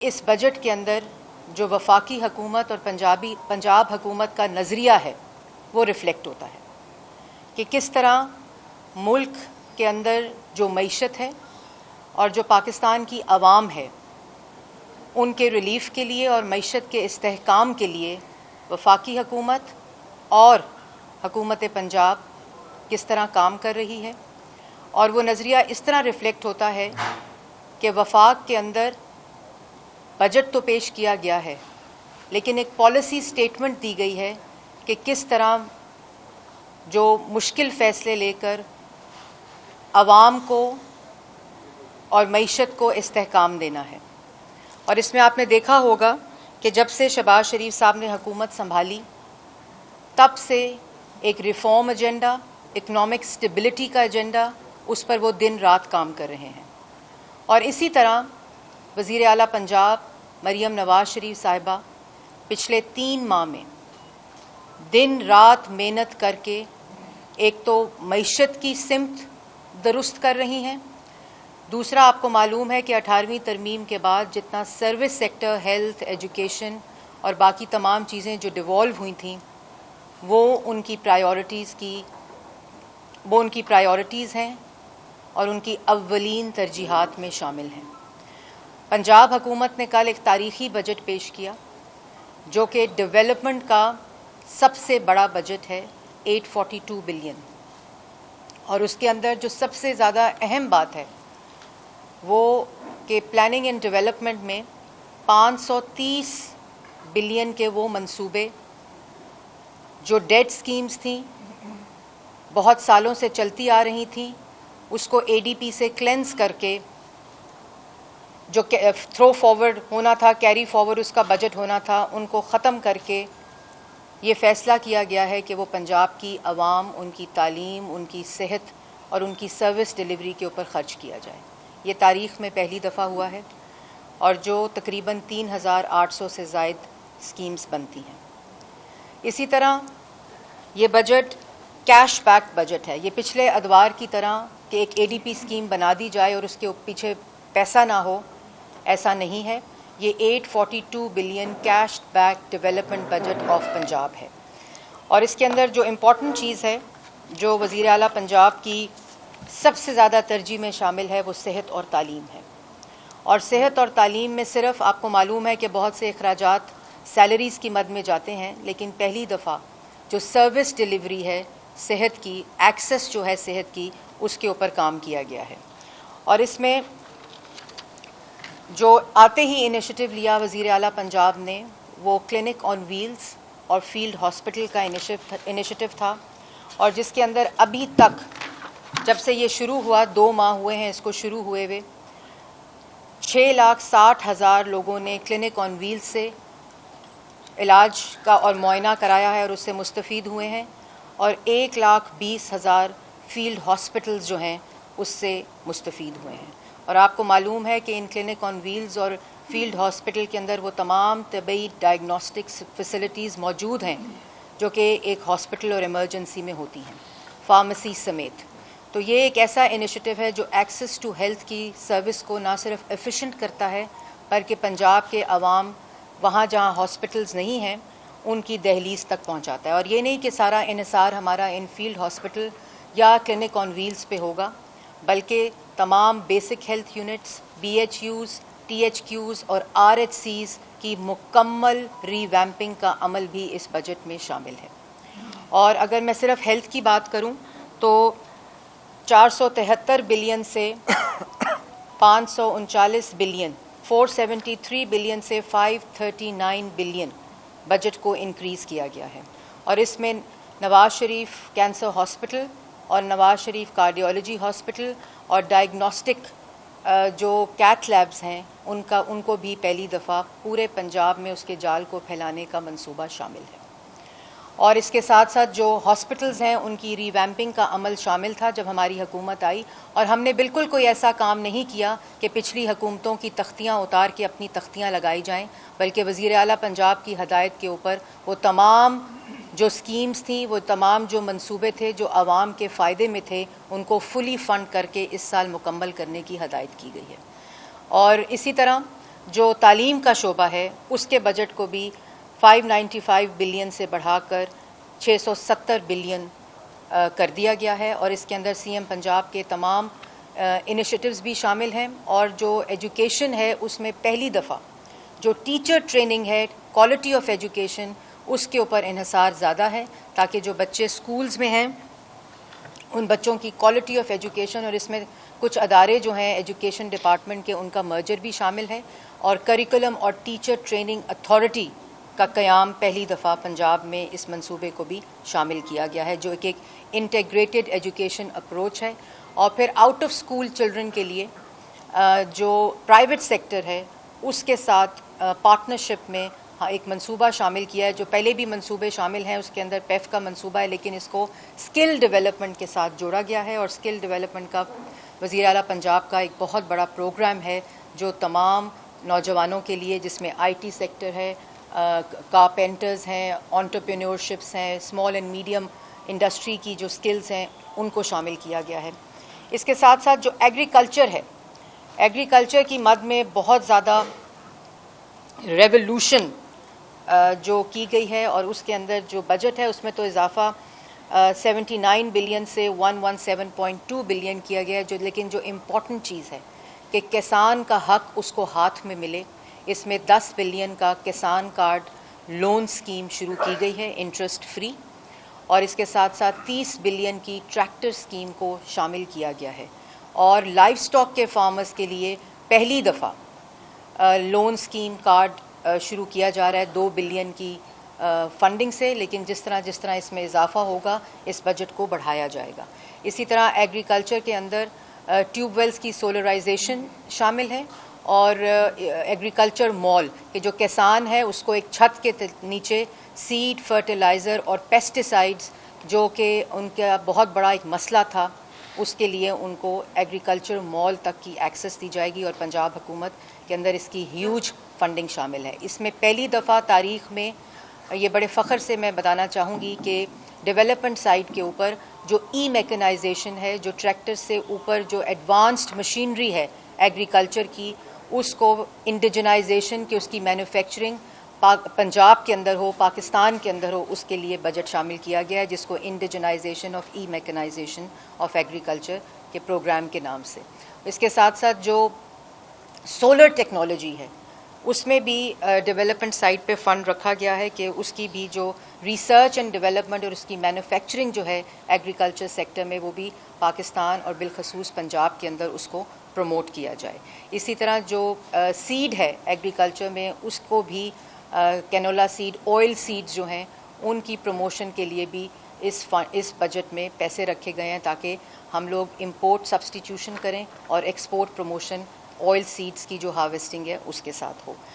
اس budget کے اندر جو وفاقی حکومت اور پنجاب حکومت کا نظریہ ہے وہ ریفلیکٹ ہوتا ہے کہ کس طرح ملک کے اندر جو معیشت ہے اور جو پاکستان کی عوام ہے ان کے ریلیف کے لیے اور معیشت کے استحکام کے لیے وفاقی حکومت اور حکومت پنجاب کس طرح کام کر رہی ہے. اور وہ نظریہ اس طرح ریفلیکٹ ہوتا ہے کہ وفاق کے اندر بجٹ تو پیش کیا گیا ہے لیکن ایک پالیسی سٹیٹمنٹ دی گئی ہے کہ کس طرح جو مشکل فیصلے لے کر عوام کو اور معیشت کو استحکام دینا ہے. اور اس میں آپ نے دیکھا ہوگا کہ جب سے شہباز شریف صاحب نے حکومت سنبھالی تب سے ایک ریفارم ایجنڈا، اکنامک سٹیبلٹی کا ایجنڈا، اس پر وہ دن رات کام کر رہے ہیں. اور اسی طرح وزیر اعلیٰ پنجاب مریم نواز شریف صاحبہ پچھلے 3 ماہ میں دن رات محنت کر کے ایک تو معیشت کی سمت درست کر رہی ہیں، دوسرا آپ کو معلوم ہے کہ 18ویں ترمیم کے بعد جتنا سروس سیکٹر، ہیلتھ، ایجوکیشن اور باقی تمام چیزیں جو ڈیوالو ہوئی تھیں وہ ان کی پرائیورٹیز ہیں اور ان کی اولین ترجیحات میں شامل ہیں. پنجاب حکومت نے کل ایک تاریخی بجٹ پیش کیا جو کہ ڈیولپمنٹ کا سب سے بڑا بجٹ ہے، 842 بلین. اور اس کے اندر جو سب سے زیادہ اہم بات ہے وہ کہ پلاننگ اینڈ ڈیولپمنٹ میں 530 بلین کے وہ منصوبے جو ڈیڈ سکیمز تھیں، بہت سالوں سے چلتی آ رہی تھیں، اس کو ADP سے کلینز کر کے جو تھرو فارورڈ ہونا تھا، کیری فارورڈ اس کا بجٹ ہونا تھا، ان کو ختم کر کے یہ فیصلہ کیا گیا ہے کہ وہ پنجاب کی عوام، ان کی تعلیم، ان کی صحت اور ان کی سروس ڈیلیوری کے اوپر خرچ کیا جائے. یہ تاریخ میں پہلی دفعہ ہوا ہے اور جو تقریباً 3800 سے زائد سکیمز بنتی ہیں. اسی طرح یہ بجٹ کیش بیک بجٹ ہے. یہ پچھلے ادوار کی طرح کہ ایک ADP سکیم بنا دی جائے اور اس کے پیچھے پیسہ نہ ہو، ایسا نہیں ہے. یہ 842 billion cash back development budget of Punjab ہے. اور اس کے اندر جو امپورٹنٹ چیز ہے جو وزیر اعلیٰ پنجاب کی سب سے زیادہ ترجیح میں شامل ہے وہ صحت اور تعلیم ہے. اور صحت اور تعلیم میں صرف آپ کو معلوم ہے کہ بہت سے اخراجات سیلریز کی مد میں جاتے ہیں، لیکن پہلی دفعہ جو سروس ڈیلیوری ہے صحت کی، ایکسس جو ہے صحت کی، اس کے اوپر کام کیا گیا ہے. اور اس میں جو آتے ہی انیشیٹو لیا وزیر اعلیٰ پنجاب نے وہ کلینک آن ویلز اور فیلڈ ہاسپٹل کا انیشیٹو تھا، اور جس کے اندر ابھی تک جب سے یہ شروع ہوا 2 ماہ ہوئے ہیں اس کو شروع ہوئے ہوئے، 6,60,000 لوگوں نے کلینک آن ویلز سے علاج کا اور معائنہ کرایا ہے اور اس سے مستفید ہوئے ہیں، اور 1,20,000 فیلڈ ہاسپٹلز جو ہیں اس سے مستفید ہوئے ہیں. اور آپ کو معلوم ہے کہ ان کلینک آن ویلز اور فیلڈ ہاسپٹل کے اندر وہ تمام طبی ڈائگنوسٹکس فیسلٹیز موجود ہیں جو کہ ایک ہاسپٹل اور ایمرجنسی میں ہوتی ہیں، فارمیسی سمیت. تو یہ ایک ایسا انیشیٹو ہے جو ایکسس ٹو ہیلتھ کی سروس کو نہ صرف ایفیشینٹ کرتا ہے بلکہ پنجاب کے عوام وہاں جہاں ہاسپٹلز نہیں ہیں ان کی دہلیز تک پہنچاتا ہے. اور یہ نہیں کہ سارا انحصار ہمارا ان فیلڈ ہاسپٹل یا کلینک آن ویلز پہ ہوگا، بلکہ تمام basic health units, BHUs، THQs اور RHCs کی مکمل ری ویمپنگ کا عمل بھی اس بجٹ میں شامل ہے. اور اگر میں صرف ہیلتھ کی بات کروں تو 473 بلین سے 539 بلین، 473 بلین سے 539 بلین بجٹ کو انکریز کیا گیا ہے. اور اس میں نواز شریف کینسر ہاسپٹل اور نواز شریف کارڈیالوجی ہاسپٹل اور ڈائگنوسٹک جو کیتھ لیبز ہیں ان کو بھی پہلی دفعہ پورے پنجاب میں اس کے جال کو پھیلانے کا منصوبہ شامل ہے. اور اس کے ساتھ ساتھ جو ہاسپٹلز ہیں ان کی ری ویمپنگ کا عمل شامل تھا جب ہماری حکومت آئی. اور ہم نے بالکل کوئی ایسا کام نہیں کیا کہ پچھلی حکومتوں کی تختیاں اتار کے اپنی تختیاں لگائی جائیں، بلکہ وزیر اعلیٰ پنجاب کی ہدایت کے اوپر وہ تمام جو سکیمز تھیں، وہ تمام جو منصوبے تھے جو عوام کے فائدے میں تھے، ان کو فلی فنڈ کر کے اس سال مکمل کرنے کی ہدایت کی گئی ہے. اور اسی طرح جو تعلیم کا شعبہ ہے اس کے بجٹ کو بھی 595 بلین سے بڑھا کر 670 بلین کر دیا گیا ہے، اور اس کے اندر سی ایم پنجاب کے تمام انیشیٹوز بھی شامل ہیں، اور جو ایجوکیشن ہے اس میں پہلی دفعہ جو ٹیچر ٹریننگ ہے، کوالٹی آف ایجوکیشن، اس کے اوپر انحصار زیادہ ہے تاکہ جو بچے سکولز میں ہیں ان بچوں کی کوالٹی آف ایجوکیشن، اور اس میں کچھ ادارے جو ہیں ایجوکیشن ڈپارٹمنٹ کے ان کا مرجر بھی شامل ہے، اور کریکولم اور ٹیچر ٹریننگ اتھارٹی کا قیام پہلی دفعہ پنجاب میں اس منصوبے کو بھی شامل کیا گیا ہے، جو ایک انٹیگریٹڈ ایجوکیشن اپروچ ہے۔ اور پھر آؤٹ آف اسکول چلڈرن کے لیے جو پرائیویٹ سیکٹر ہے اس کے ساتھ پارٹنرشپ میں ایک منصوبہ شامل کیا ہے، جو پہلے بھی منصوبے شامل ہیں اس کے اندر پیف کا منصوبہ ہے، لیکن اس کو اسکل ڈیولپمنٹ کے ساتھ جوڑا گیا ہے، اور اسکل ڈیولپمنٹ کا وزیر اعلیٰ پنجاب کا ایک بہت بڑا پروگرام ہے جو تمام نوجوانوں کے لیے، جس میں آئی ٹی سیکٹر ہے، کارپینٹرز ہیں، انٹرپرینیورشپس ہیں، اسمال اینڈ میڈیم انڈسٹری کی جو سکلز ہیں ان کو شامل کیا گیا ہے۔ اس کے ساتھ ساتھ جو ایگریکلچر ہے، ایگریکلچر کی مد میں بہت زیادہ ریولوشن جو کی گئی ہے، اور اس کے اندر جو بجٹ ہے اس میں تو اضافہ 79 بلین سے 117.2 بلین کیا گیا ہے، لیکن جو امپورٹنٹ چیز ہے کہ کسان کا حق اس کو ہاتھ میں ملے، اس میں 10 بلین کا کسان کارڈ لون سکیم شروع کی گئی ہے انٹرسٹ فری، اور اس کے ساتھ ساتھ 30 بلین کی ٹریکٹر سکیم کو شامل کیا گیا ہے، اور لائف سٹاک کے فارمرز کے لیے پہلی دفعہ لون سکیم کارڈ شروع کیا جا رہا ہے 2 بلین کی فنڈنگ سے، لیکن جس طرح اس میں اضافہ ہوگا اس بجٹ کو بڑھایا جائے گا۔ اسی طرح ایگریکلچر کے اندر ٹیوب ویلز کی سولرائزیشن شامل ہے، اور ایگریکلچر مال کہ جو کسان ہے اس کو ایک چھت کے نیچے سیڈ، فرٹیلائزر اور پیسٹیسائڈز جو کہ ان کا بہت بڑا ایک مسئلہ تھا، اس کے لیے ان کو ایگریکلچر مال تک کی ایکسس دی جائے گی، اور پنجاب حکومت کے اندر اس کی ہیوج فنڈنگ شامل ہے۔ اس میں پہلی دفعہ تاریخ میں یہ بڑے فخر سے میں بتانا چاہوں گی کہ ڈیولپمنٹ سائٹ کے اوپر جو ای میکنائزیشن ہے، جو ٹریکٹر سے اوپر جو ایڈوانسڈ مشینری ہے ایگریکلچر کی، اس کو انڈیجنائزیشن کی، اس کی مینوفیکچرنگ پنجاب کے اندر ہو، پاکستان کے اندر ہو، اس کے لیے بجٹ شامل کیا گیا ہے، جس کو انڈیجنائزیشن آف ای میکنائزیشن آف ایگریکلچر کے پروگرام کے نام سے۔ اس کے ساتھ ساتھ جو سولر ٹیکنالوجی ہے اس میں بھی ڈیولپمنٹ سائٹ پہ فنڈ رکھا گیا ہے کہ اس کی بھی جو ریسرچ اینڈ ڈیولپمنٹ اور اس کی مینوفیکچرنگ جو ہے ایگریکلچر سیکٹر میں، وہ بھی پاکستان اور بالخصوص پنجاب کے اندر اس کو پروموٹ کیا جائے۔ اسی طرح جو سیڈ ہے ایگریکلچر میں، اس کو بھی کینولا سیڈ، آئل سیڈز جو ہیں ان کی پروموشن کے لیے بھی اس بجٹ میں پیسے رکھے گئے ہیں تاکہ ہم لوگ امپورٹ سبسٹیٹیوشن کریں اور ایکسپورٹ پروموشن آئل سیڈز کی جو ہارویسٹنگ ہے اس کے ساتھ ہو۔